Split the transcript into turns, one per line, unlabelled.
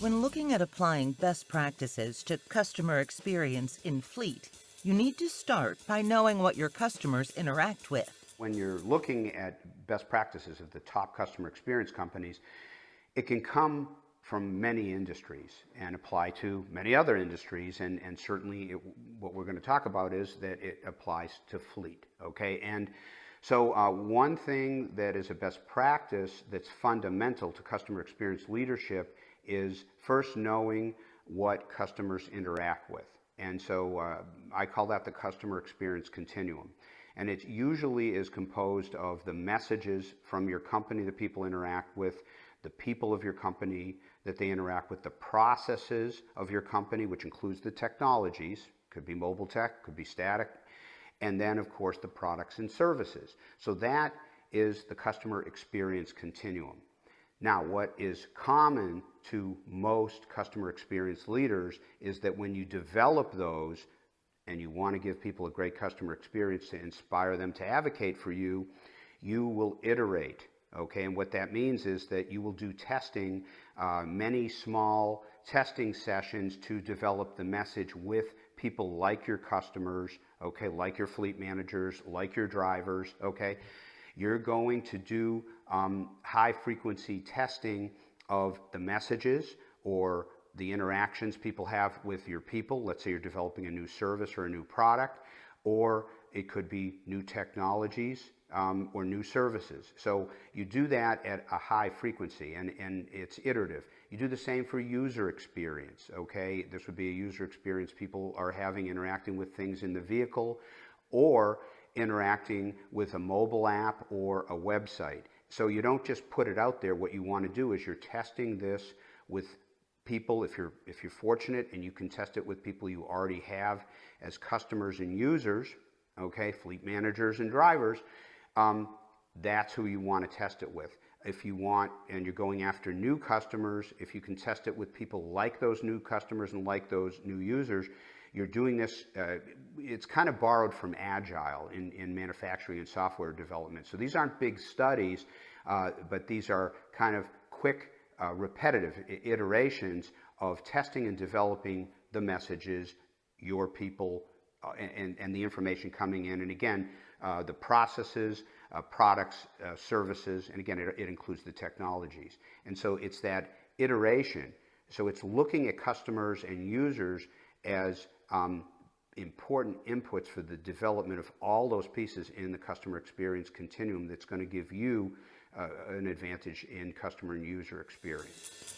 When looking at applying best practices to customer experience in fleet, you need to start by knowing what your customers interact with.
When you're looking at best practices of the top customer experience companies, it can come from many industries and apply to many other industries. And certainly what we're going to talk about is that it applies to fleet. Okay. And so one thing that is a best practice that's fundamental to customer experience leadership is first knowing what customers interact with. And so I call that the customer experience continuum. And it usually is composed of the messages from your company that people interact with, the people of your company that they interact with, the processes of your company, which includes the technologies, could be mobile tech, could be static, and then of course the products and services. So that is the customer experience continuum. Now, what is common to most customer experience leaders is that when you develop those and you want to give people a great customer experience to inspire them to advocate for you, you will iterate. Okay, and what that means is that you will do testing, many small testing sessions to develop the message with people like your customers, okay, like your fleet managers, like your drivers, okay. You're going to do high frequency testing of the messages or the interactions people have with your people. Let's say you're developing a new service or a new product, or it could be new technologies or new services. So you do that at a high frequency and it's iterative. You do the same for user experience, okay? This would be a user experience people are having interacting with things in the vehicle or interacting with a mobile app or a website. So you don't just put it out there. What you want to do is you're testing this with people, if you're fortunate and you can test it with people you already have as customers and users, okay, fleet managers and drivers, that's who you want to test it with. If you want, and you're going after new customers, if you can test it with people like those new customers and like those new users, you're doing this, it's kind of borrowed from Agile in manufacturing and software development. So these aren't big studies, but these are kind of quick, repetitive iterations of testing and developing the messages, your people, and the information coming in. And again, the processes, products, services, and again, it includes the technologies. And so it's that iteration. So it's looking at customers and users as important inputs for the development of all those pieces in the customer experience continuum that's going to give you an advantage in customer and user experience.